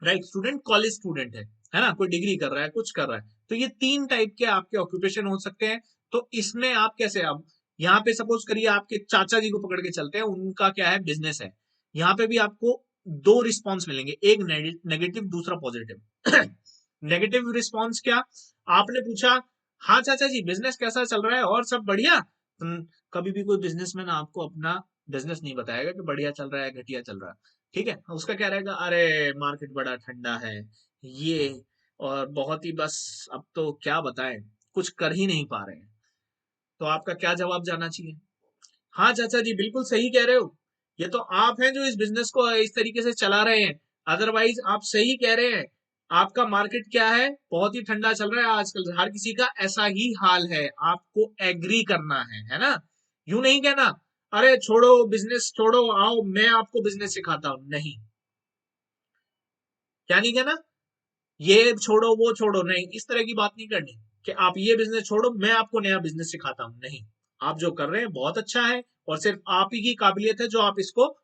राइट, स्टूडेंट कॉलेज स्टूडेंट है ना, कोई डिग्री कर रहा है, कुछ कर रहा है। तो ये 3 टाइप के आपके ऑक्यूपेशन हो सकते हैं। तो इसमें आप कैसे, अब यहाँ पे सपोज करिए आपके चाचा जी को पकड़ के चलते हैं, उनका क्या है, बिजनेस है, यहाँ पे भी आपको 2 रिस्पॉन्स मिलेंगे, एक नेगेटिव दूसरा पॉजिटिव। नेगेटिव रिस्पॉन्स क्या, आपने पूछा हाँ चाचा जी बिजनेस कैसा चल रहा है और सब बढ़िया, कभी भी कोई बिजनेसमैन आपको अपना बिजनेस नहीं बताएगा कि बढ़िया चल रहा है घटिया चल रहा है। ठीक है, उसका क्या रहेगा, अरे मार्केट बड़ा ठंडा है ये, और बहुत ही बस अब तो क्या बताएं, कुछ कर ही नहीं पा रहे हैं। तो आपका क्या जवाब जाना चाहिए? हाँ चाचा जी, बिल्कुल सही कह रहे हो, ये तो आप हैं जो इस बिजनेस को इस तरीके से चला रहे हैं। अदरवाइज आप सही कह रहे हैं, आपका मार्केट क्या है, बहुत ही ठंडा चल रहा है आजकल, हर किसी का ऐसा ही हाल है। आपको एग्री करना है ना, यूं नहीं कहना अरे छोड़ो बिजनेस छोड़ो, आओ मैं आपको बिजनेस सिखाता हूं, नहीं, क्या नहीं कहना, ये छोड़ो वो छोड़ो, नहीं, इस तरह की बात नहीं करनी कि आप ये बिजनेस छोड़ो मैं आपको नया बिजनेस सिखाता हूं, नहीं। आप जो कर रहे हैं बहुत अच्छा है, और सिर्फ आप ही की काबिलियत है जो आप इसको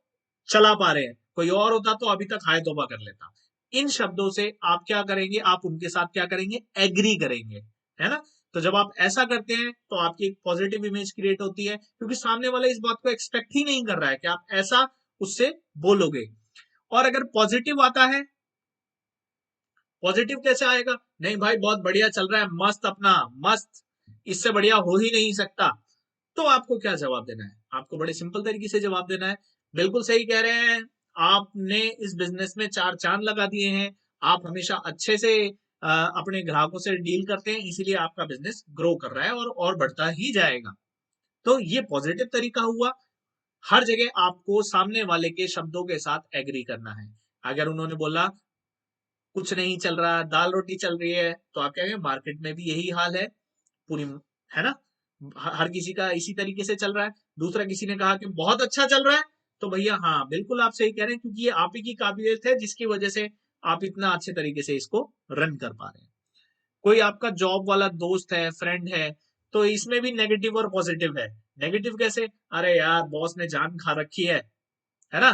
चला पा रहे हैं, कोई और होता तो अभी तक हाय तौबा कर लेता। इन शब्दों से आप क्या करेंगे, आप उनके साथ क्या करेंगे, एग्री करेंगे, है ना। तो जब आप ऐसा करते हैं तो आपकी एक पॉजिटिव इमेज क्रिएट होती है, क्योंकि सामने वाला इस बात को एक्सपेक्ट ही नहीं कर रहा है कि आप ऐसा उससे बोलोगे। और अगर पॉजिटिव आता है, पॉजिटिव कैसे आएगा, नहीं भाई बहुत बढ़िया चल रहा है, मस्त अपना मस्त, इससे बढ़िया हो ही नहीं सकता, तो आपको क्या जवाब देना है, आपको बड़े सिंपल तरीके से जवाब देना है, बिल्कुल सही कह रहे हैं, आपने इस बिजनेस में चार चांद लगा दिए हैं, आप हमेशा अच्छे से अपने ग्राहकों से डील करते हैं, इसीलिए आपका बिजनेस ग्रो कर रहा है और बढ़ता ही जाएगा। तो ये पॉजिटिव तरीका हुआ। हर जगह आपको सामने वाले के शब्दों के साथ एग्री करना है। अगर उन्होंने बोला कुछ नहीं चल रहा, दाल रोटी चल रही है, तो आप कहेंगे मार्केट में भी यही हाल है पूरी, है ना, हर किसी का इसी तरीके से चल रहा है। दूसरा किसी ने कहा कि बहुत अच्छा चल रहा है, तो भैया हाँ बिल्कुल आप सही कह रहे हैं, क्योंकि ये आप ही की काबिलियत है जिसकी वजह से आप इतना अच्छे तरीके से इसको रन कर पा रहे हैं। कोई आपका जॉब वाला दोस्त है, फ्रेंड है, तो इसमें भी नेगेटिव और पॉजिटिव है। नेगेटिव कैसे, अरे यार बॉस ने जान खा रखी है ना,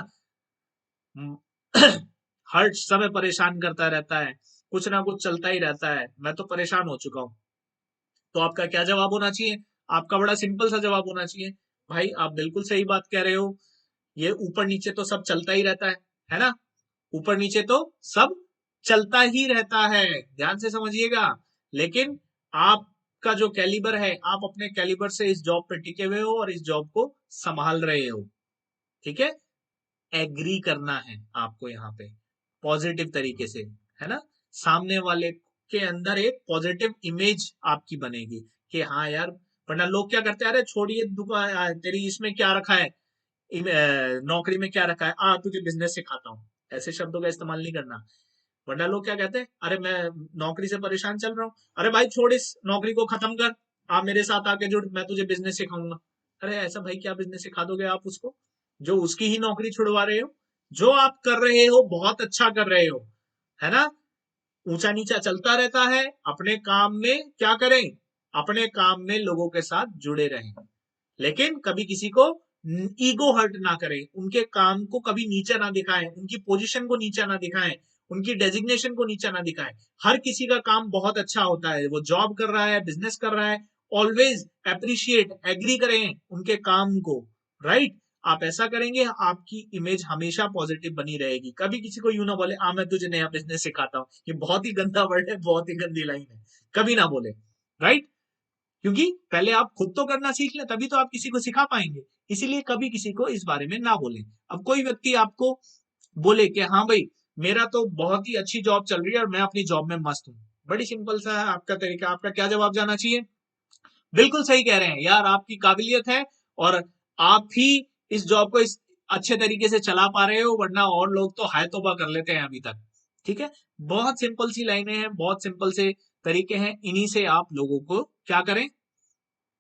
हर समय परेशान करता रहता है, कुछ ना कुछ चलता ही रहता है, मैं तो परेशान हो चुका हूँ। तो आपका क्या जवाब होना चाहिए, आपका बड़ा सिंपल सा जवाब होना चाहिए, भाई आप बिल्कुल सही बात कह रहे हो, ये ऊपर नीचे तो सब चलता ही रहता है ना, ऊपर नीचे तो सब चलता ही रहता है, ध्यान से समझिएगा। लेकिन आपका जो कैलिबर है, आप अपने कैलिबर से इस जॉब पे टिके हुए हो और इस जॉब को संभाल रहे हो, ठीक है। एग्री करना है आपको यहाँ पे पॉजिटिव तरीके से, है ना, सामने वाले के अंदर एक पॉजिटिव इमेज आपकी बनेगी कि हाँ यार, वरना लोग क्या करते हैं, अरे छोड़िए दुकान तेरी इसमें क्या रखा है, नौकरी में क्या रखा है, आ तुझे बिजनेस सिखाता हूँ, ऐसे शब्दों का इस्तेमाल नहीं करना। वरना लोग क्या कहते हैं, अरे मैं नौकरी से परेशान चल रहा हूँ, अरे भाई छोड़ इस नौकरी को खत्म कर, आप मेरे साथ आके जुड़, मैं तुझे बिजनेस सिखाऊंगा। अरे ऐसा भाई क्या बिजनेस सिखा दोगे आप उसको, जो उसकी ही नौकरी छुड़वा रहे हो। जो आप कर रहे हो बहुत अच्छा कर रहे हो, है ना, ऊंचा नीचा चलता रहता है, अपने काम में क्या करें, अपने काम में लोगों के साथ जुड़े रहें, लेकिन कभी किसी को ईगो हर्ट ना करें, उनके काम को कभी नीचा ना दिखाएं, उनकी पोजीशन को नीचा ना दिखाएं, उनकी डेजिग्नेशन को नीचा ना दिखाएं। हर किसी का काम बहुत अच्छा होता है, वो जॉब कर रहा है, बिजनेस कर रहा है, ऑलवेज अप्रिशिएट एग्री करें उनके काम को, राइट। आप ऐसा करेंगे आपकी इमेज हमेशा पॉजिटिव बनी रहेगी, कभी किसी को यूं ना बोले आ मैं तुझे नया बिजनेस सिखाता हूँ, ये बहुत ही गंदा वर्ड है, बहुत ही गंदी लाइन है, कभी ना बोले, राइट। क्योंकि पहले आप खुद तो करना सीख लें, तभी तो आप किसी को सिखा पाएंगे, इसीलिए कभी किसी को इस बारे में ना बोलें। अब कोई व्यक्ति आपको बोले कि हाँ भाई मेरा तो बहुत ही अच्छी जॉब चल रही है और मैं अपनी जॉब में मस्त हूँ, बड़ी सिंपल सा है आपका तरीका, आपका क्या जवाब जाना चाहिए, बिल्कुल सही कह रहे हैं यार, आपकी काबिलियत है और आप ही इस जॉब को इस अच्छे तरीके से चला पा रहे हो, वरना और लोग तो हाय तौबा कर लेते हैं अभी तक, ठीक है। बहुत सिंपल सी लाइनें हैं, बहुत सिंपल से तरीके हैं, इन्हीं से आप लोगों को क्या करें,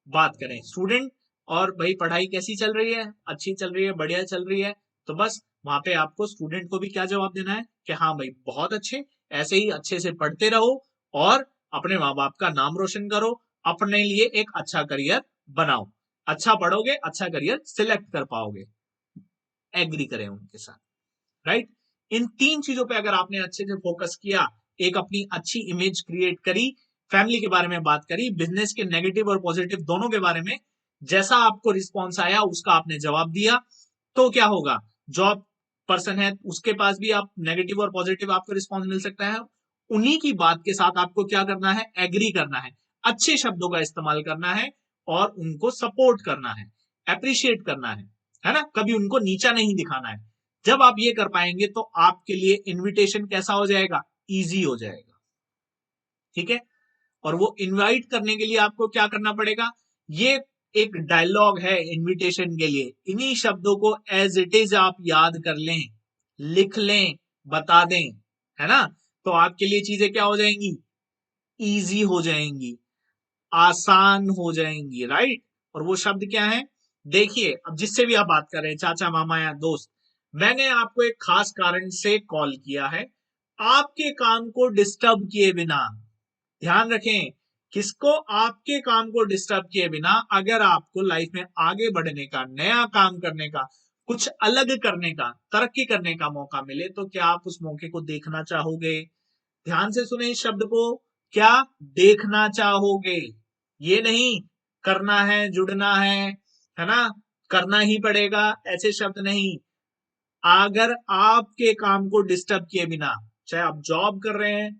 बात करें। स्टूडेंट, और भाई पढ़ाई कैसी चल रही है, अच्छी चल रही है, बढ़िया चल रही है, तो बस वहां पे आपको स्टूडेंट को भी क्या जवाब देना है कि हाँ भाई बहुत अच्छे, ऐसे ही अच्छे से पढ़ते रहो और अपने माँ बाप का नाम रोशन करो, अपने लिए एक अच्छा करियर बनाओ, अच्छा पढ़ोगे अच्छा करियर सिलेक्ट कर पाओगे, एग्री करें उनके साथ, राइट। इन तीन चीजों पे अगर आपने अच्छे से फोकस किया, एक अपनी अच्छी इमेज क्रिएट करी, फैमिली के बारे में बात करी, बिजनेस के नेगेटिव और पॉजिटिव दोनों के बारे में जैसा आपको रिस्पॉन्स आया उसका आपने जवाब दिया, तो क्या होगा, जॉब पर्सन है उसके पास भी आप नेगेटिव और पॉजिटिव आपको रिस्पॉन्स मिल सकता है, उन्हीं की बात के साथ आपको क्या करना है, एग्री करना है, अच्छे शब्दों का इस्तेमाल करना है और उनको सपोर्ट करना है, अप्रिशिएट करना है, है ना, कभी उनको नीचा नहीं दिखाना है। जब आप ये कर पाएंगे तो आपके लिए इनविटेशन कैसा हो जाएगा, इजी हो जाएगा। ठीक है, और वो इनवाइट करने के लिए आपको क्या करना पड़ेगा, ये एक डायलॉग है इनविटेशन के लिए, इन्हीं शब्दों को एज इट इज आप याद कर लें, लिख लें, बता दें, है ना, तो आपके लिए चीजें क्या हो जाएंगी, इजी हो जाएंगी, आसान हो जाएंगी, राइट। और वो शब्द क्या है, देखिए अब जिससे भी आप बात कर रहे हैं, चाचा मामा या दोस्त, मैंने आपको एक खास कारण से कॉल किया है, आपके काम को डिस्टर्ब किए बिना, ध्यान रखें, किसको, आपके काम को डिस्टर्ब किए बिना अगर आपको लाइफ में आगे बढ़ने का, नया काम करने का, कुछ अलग करने का, तरक्की करने का मौका मिले तो क्या आप उस मौके को देखना चाहोगे। ध्यान से सुने इस शब्द को, क्या देखना चाहोगे, ये नहीं करना है, जुड़ना है ना, करना ही पड़ेगा, ऐसे शब्द नहीं। अगर आपके काम को डिस्टर्ब किए बिना, चाहे आप जॉब कर रहे हैं,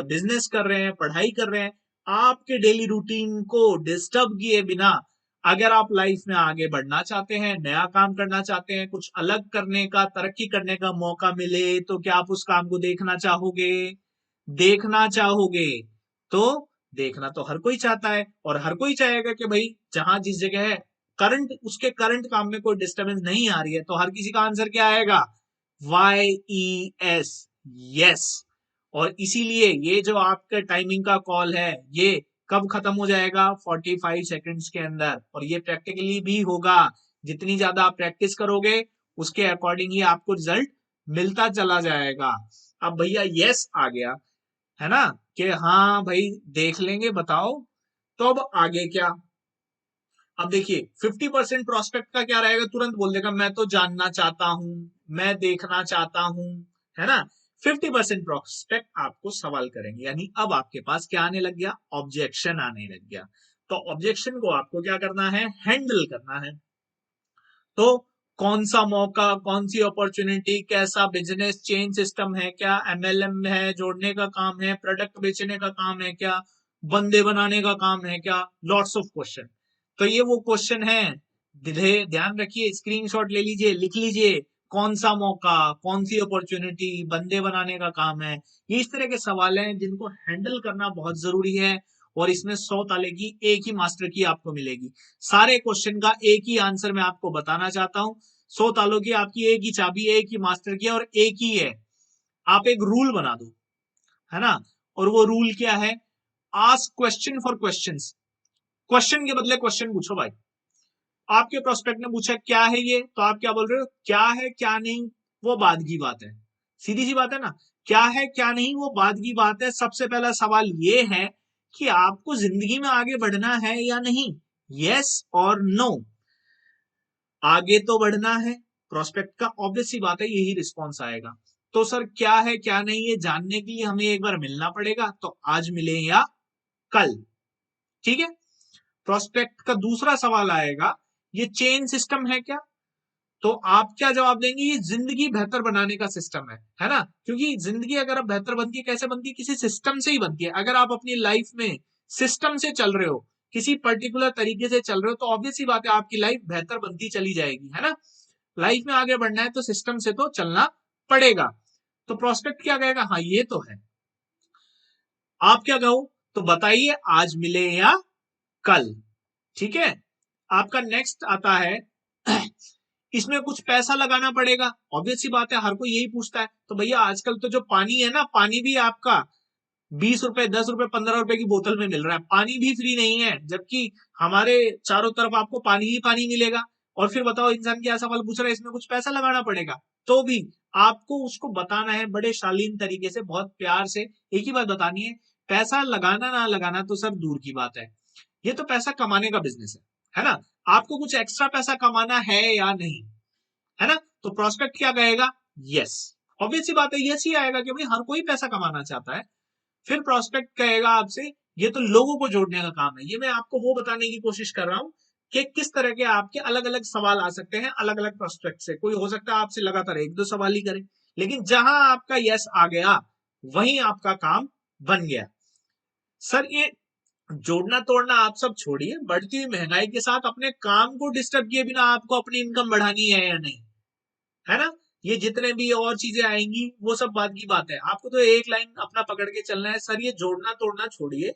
बिजनेस कर रहे हैं, पढ़ाई कर रहे हैं, आपके डेली रूटीन को डिस्टर्ब किए बिना अगर आप लाइफ में आगे बढ़ना चाहते हैं, नया काम करना चाहते हैं, कुछ अलग करने का, तरक्की करने का मौका मिले तो क्या आप उस काम को देखना चाहोगे, देखना चाहोगे। तो देखना तो हर कोई चाहता है, और हर कोई चाहेगा कि भाई जहां जिस जगह है, करंट, उसके करंट काम में कोई डिस्टरबेंस नहीं आ रही है, तो हर किसी का आंसर क्या आएगा, YES, यस। और इसीलिए ये जो आपका टाइमिंग का कॉल है, ये कब खत्म हो जाएगा, 45 सेकंड्स के अंदर, और ये प्रैक्टिकली भी होगा, जितनी ज्यादा आप प्रैक्टिस करोगे उसके अकॉर्डिंग ही आपको रिजल्ट मिलता चला जाएगा। अब भैया यस आ गया, है ना, कि हाँ भाई देख लेंगे, बताओ, तो अब आगे क्या। अब देखिए 50% प्रोस्पेक्ट का क्या रहेगा, तुरंत बोल देगा मैं तो जानना चाहता हूं, मैं देखना चाहता हूं, है ना। 50% प्रोस्पेक्ट आपको सवाल करेंगे, यानी अब आपके पास क्या आने लग गया, ऑब्जेक्शन आने लग गया। तो ऑब्जेक्शन को आपको क्या करना है, हैंडल करना है। तो कौन सा मौका, कौन सी अपॉर्चुनिटी, कैसा बिजनेस चेंज सिस्टम है क्या, MLM है, जोड़ने का काम है, प्रोडक्ट बेचने का काम है क्या, बंदे बनाने का काम है क्या, लॉट्स ऑफ क्वेश्चन। तो ये वो क्वेश्चन है, ध्यान रखिए, स्क्रीनशॉट ले लीजिए, लिख लीजिए, कौन सा मौका, कौन सी अपॉर्चुनिटी, बंदे बनाने का काम है, ये इस तरह के सवाल हैं जिनको हैंडल करना बहुत जरूरी है। और इसमें 100 ताले की एक ही मास्टर की आपको मिलेगी, सारे क्वेश्चन का एक ही आंसर मैं आपको बताना चाहता हूं। 100 तालों की आपकी एक ही चाबी, एक ही मास्टर की, और एक ही है, आप एक रूल बना दो, है ना। और वो रूल क्या है, ask question for questions, question के बदले क्वेश्चन पूछो भाई। आपके प्रोस्पेक्ट ने पूछा क्या है ये, तो आप क्या बोल रहे हो, क्या है क्या नहीं वो बाद की बात है, सीधी सी बात है ना, क्या है क्या नहीं वो बाद की बात है। सबसे पहला सवाल ये है कि आपको जिंदगी में आगे बढ़ना है या नहीं, यस और नो। आगे तो बढ़ना है, प्रोस्पेक्ट का ऑब्वियस सी बात है यही रिस्पॉन्स आएगा। तो सर क्या है क्या नहीं ये जानने के लिए हमें एक बार मिलना पड़ेगा, तो आज मिले या कल, ठीक है। प्रोस्पेक्ट का दूसरा सवाल आएगा, ये चेन सिस्टम है क्या, तो आप क्या जवाब देंगे, ये जिंदगी बेहतर बनाने का सिस्टम है ना, क्योंकि जिंदगी अगर आप बेहतर बनती है, कैसे बनती है, किसी सिस्टम से ही बनती है। अगर आप अपनी लाइफ में सिस्टम से चल रहे हो, किसी पर्टिकुलर तरीके से चल रहे हो, तो ऑब्वियस सी बात है आपकी लाइफ बेहतर बनती चली जाएगी, है ना। लाइफ में आगे बढ़ना है तो सिस्टम से तो चलना पड़ेगा। तो प्रोस्पेक्ट क्या कहेगा, हाँ ये तो है। आप क्या कहो, तो बताइए आज मिले या कल, ठीक है। आपका नेक्स्ट आता है इसमें कुछ पैसा लगाना पड़ेगा, ऑब्वियस सी बात है हर कोई यही पूछता है। तो भैया आजकल तो जो पानी है ना, पानी भी आपका 20 रुपए, 10 रुपए, 15 रुपए की बोतल में मिल रहा है, पानी भी फ्री नहीं है, जबकि हमारे चारों तरफ आपको पानी ही पानी मिलेगा। और फिर बताओ इंसान क्या सवाल पूछ रहा है, इसमें कुछ पैसा लगाना पड़ेगा, तो भी आपको उसको बताना है बड़े शालीन तरीके से, बहुत प्यार से एक ही बात बतानी है, पैसा लगाना ना लगाना तो सब दूर की बात है, ये तो पैसा कमाने का बिजनेस है ना। आपको कुछ एक्स्ट्रा पैसा कमाना है या नहीं, है ना। तो प्रोस्पेक्ट क्या कहेगा, यस, ऑब्वियस सी बात है यस ही आएगा कि भाई हर कोई पैसा कमाना चाहता है। फिर प्रोस्पेक्ट कहेगा आपसे, ये तो लोगों को जोड़ने का काम है। ये मैं आपको वो बताने की कोशिश कर रहा हूं कि किस तरह के आपके अलग अलग सवाल आ सकते हैं अलग अलग प्रोस्पेक्ट से। कोई हो सकता है आपसे लगातार एक दो सवाल ही करे, लेकिन जहां आपका यस आ गया वहीं आपका काम बन गया। सर ये जोड़ना तोड़ना आप सब छोड़िए, बढ़ती हुई महंगाई के साथ अपने काम को डिस्टर्ब किए बिना आपको अपनी इनकम बढ़ानी है या नहीं, है ना। ये जितने भी और चीजें आएंगी वो सब बात की बात है, आपको तो एक लाइन अपना पकड़ के चलना है। सर ये जोड़ना तोड़ना छोड़िए,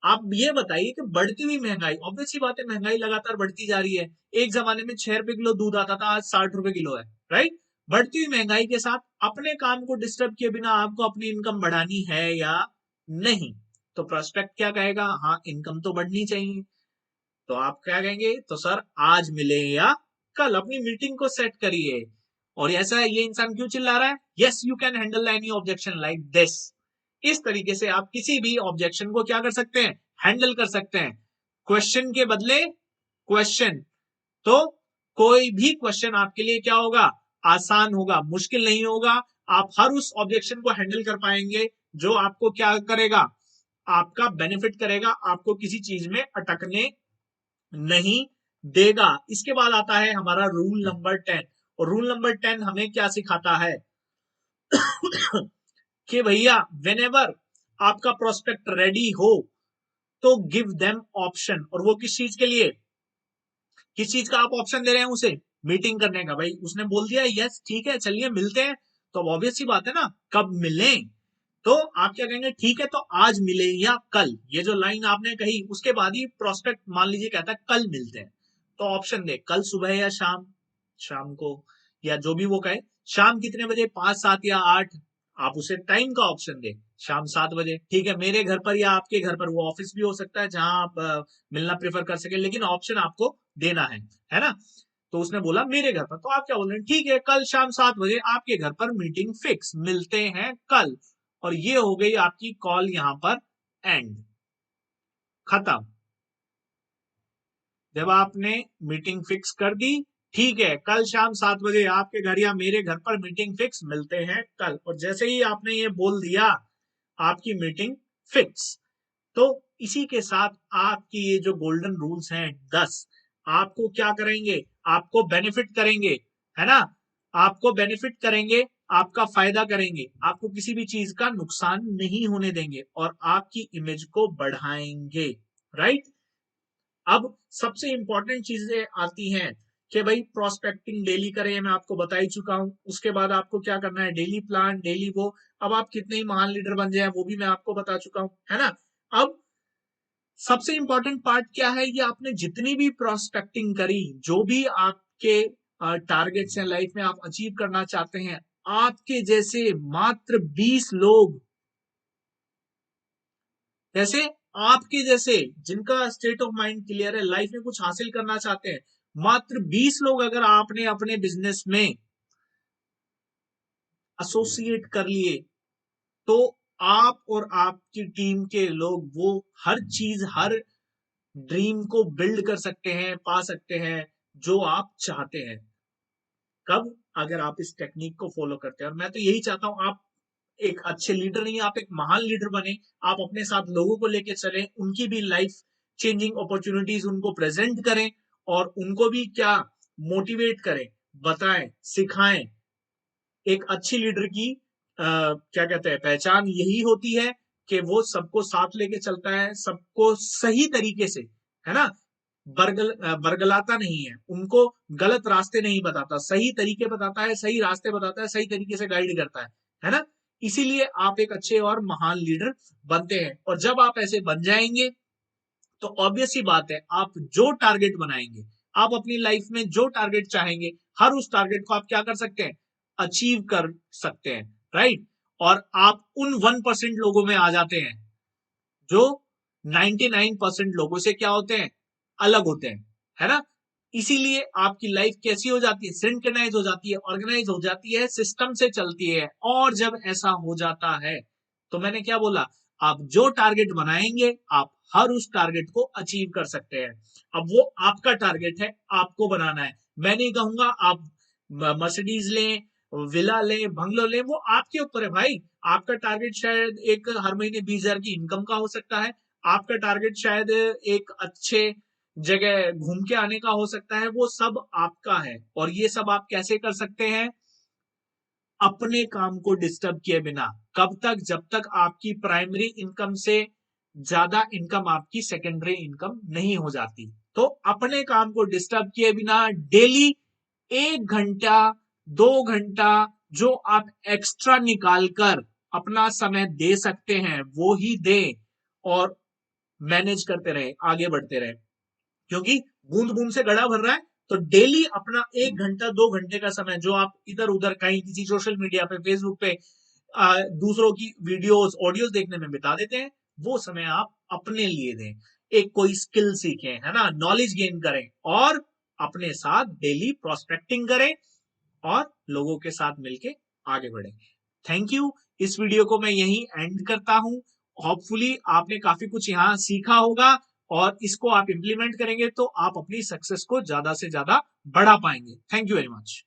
आप ये बताइए कि बढ़ती हुई महंगाई, ऑब्वियस सी बात है महंगाई लगातार बढ़ती जा रही है। एक जमाने में 6 रुपए किलो दूध आता था, आज 60 रुपए किलो है, राइट। बढ़ती हुई महंगाई के साथ अपने काम को डिस्टर्ब किए बिना आपको अपनी इनकम बढ़ानी है या नहीं। तो प्रोस्पेक्ट क्या कहेगा, हाँ इनकम तो बढ़नी चाहिए। तो आप क्या कहेंगे, तो सर आज मिले या कल, अपनी मीटिंग को सेट करिए। और ऐसा है, ये इंसान क्यों चिल्ला रहा है, yes you can handle any objection like this. इस तरीके से आप किसी भी ऑब्जेक्शन को क्या कर सकते हैं, हैंडल कर सकते हैं। क्वेश्चन के बदले क्वेश्चन, तो कोई भी क्वेश्चन आपके लिए क्या होगा, आसान होगा, मुश्किल नहीं होगा। आप हर उस ऑब्जेक्शन को हैंडल कर पाएंगे जो आपको क्या करेगा, आपका बेनिफिट करेगा, आपको किसी चीज में अटकने नहीं देगा। इसके बाद आता है हमारा रूल नंबर 10। और रूल नंबर 10 हमें क्या सिखाता है कि भैया वेन एवर आपका प्रोस्पेक्ट रेडी हो तो गिव देम ऑप्शन। और वो किस चीज के लिए, किस चीज का आप ऑप्शन दे रहे हैं उसे, मीटिंग करने का। भाई उसने बोल दिया यस ठीक है चलिए मिलते हैं, तो अब ऑब्वियस सी बात है ना, कब मिलें। तो आप क्या कहेंगे, ठीक है तो आज मिले या कल। ये जो लाइन आपने कही उसके बाद ही प्रोस्पेक्ट मान लीजिए कहता है कल मिलते हैं, तो ऑप्शन दे, कल सुबह या शाम, शाम को, या जो भी वो कहे, शाम कितने बजे, 5, 7 या 8। आप उसे टाइम का ऑप्शन दे, शाम 7 बजे ठीक है, मेरे घर पर या आपके घर पर, वो ऑफिस भी हो सकता है जहां आप मिलना प्रेफर कर सके, लेकिन ऑप्शन आपको देना है ना। तो उसने बोला मेरे घर पर, तो आप क्या बोल रहे हैं, ठीक है कल शाम 7 बजे आपके घर पर मीटिंग फिक्स, मिलते हैं कल। और ये हो गई आपकी कॉल यहां पर एंड, खत्म। जब आपने मीटिंग फिक्स कर दी, ठीक है कल शाम 7 बजे आपके घर या मेरे घर पर मीटिंग फिक्स, मिलते हैं कल। और जैसे ही आपने ये बोल दिया आपकी मीटिंग फिक्स। तो इसी के साथ आपकी ये जो गोल्डन रूल्स हैं 10, आपको क्या करेंगे, आपको बेनिफिट करेंगे, है ना। आपको बेनिफिट करेंगे, आपका फायदा करेंगे, आपको किसी भी चीज का नुकसान नहीं होने देंगे और आपकी इमेज को बढ़ाएंगे, राइट। अब सबसे इंपॉर्टेंट चीजें आती हैं कि भाई प्रोस्पेक्टिंग डेली करें, मैं आपको बता ही चुका हूं। उसके बाद आपको क्या करना है, डेली प्लान, डेली वो। अब आप कितने ही महान लीडर बन जाए वो भी मैं आपको बता चुका हूं, है ना। अब सबसे इंपॉर्टेंट पार्ट क्या है, ये आपने जितनी भी प्रोस्पेक्टिंग करी, जो भी आपके टारगेट्स हैं लाइफ में आप अचीव करना चाहते हैं, आपके जैसे मात्र 20 लोग, जैसे आपके जैसे जिनका स्टेट ऑफ माइंड क्लियर है, लाइफ में कुछ हासिल करना चाहते हैं, मात्र 20 लोग अगर आपने अपने बिजनेस में एसोसिएट कर लिए, तो आप और आपकी टीम के लोग वो हर चीज, हर ड्रीम को बिल्ड कर सकते हैं, पा सकते हैं जो आप चाहते हैं। कब, अगर आप इस टेक्निक को फॉलो करते हैं। और मैं तो यही चाहता हूं आप एक अच्छे लीडर नहीं, आप एक महान लीडर बने। आप अपने साथ लोगों को लेके चलें, उनकी भी लाइफ चेंजिंग अपॉर्चुनिटीज उनको प्रेजेंट करें, और उनको भी क्या, मोटिवेट करें, बताएं, सिखाएं। एक अच्छी लीडर की क्या कहते हैं, पहचान यही होती है कि वो सबको साथ लेके चलता है, सबको सही तरीके से, है ना, बरगलाता नहीं है, उनको गलत रास्ते नहीं बताता, सही तरीके बताता है, सही रास्ते बताता है, सही तरीके से गाइड करता है ना। इसीलिए आप एक अच्छे और महान लीडर बनते हैं। और जब आप ऐसे बन जाएंगे तो ऑब्वियस सी बात है, आप जो टारगेट बनाएंगे, आप अपनी लाइफ में जो टारगेट चाहेंगे, हर उस टारगेट को आप क्या कर सकते हैं, अचीव कर सकते हैं, राइट। और आप उन 1% लोगों में आ जाते हैं जो 99% लोगों से क्या होते हैं, अलग होते हैं, है ना। इसीलिए आपकी लाइफ कैसी हो जाती है, सिंक्रोनाइज हो जाती है, ऑर्गेनाइज हो जाती है, सिस्टम से चलती है। और जब ऐसा हो जाता है तो मैंने क्या बोला, आप जो टारगेट बनाएंगे आप हर उस टारगेट को अचीव कर सकते हैं। अब वो आपका टारगेट है, आपको बनाना है। मैं नहीं कहूंगा आप मर्सिडीज लें, विला लें, बंगलो लें, वो आपके ऊपर है भाई। आपका टारगेट शायद एक हर महीने 20,000 की इनकम का हो सकता है, आपका टारगेट शायद एक अच्छे जगह घूम के आने का हो सकता है, वो सब आपका है। और ये सब आप कैसे कर सकते हैं, अपने काम को डिस्टर्ब किए बिना। कब तक, जब तक आपकी प्राइमरी इनकम से ज्यादा इनकम आपकी सेकेंडरी इनकम नहीं हो जाती। तो अपने काम को डिस्टर्ब किए बिना डेली 1 घंटा 2 घंटा जो आप एक्स्ट्रा निकाल कर अपना समय दे सकते हैं वो ही दें और मैनेज करते रहे, आगे बढ़ते रहे, क्योंकि बूंद बूंद से घड़ा भर रहा है। तो डेली अपना 1 घंटा 2 घंटे का समय जो आप इधर उधर कहीं किसी सोशल मीडिया पे, फेसबुक पे दूसरों की वीडियोस ऑडियोस देखने में बिता देते हैं, वो समय आप अपने लिए दें। एक कोई स्किल सीखें, है ना, नॉलेज गेन करें और अपने साथ डेली प्रोस्पेक्टिंग करें और लोगों के साथ मिलके आगे बढ़े। Thank you. इस वीडियो को मैं यहीं एंड करता हूं। होपफुली आपने काफी कुछ यहां सीखा होगा और इसको आप इंप्लीमेंट करेंगे तो आप अपनी सक्सेस को ज्यादा से ज्यादा बढ़ा पाएंगे। Thank you very much.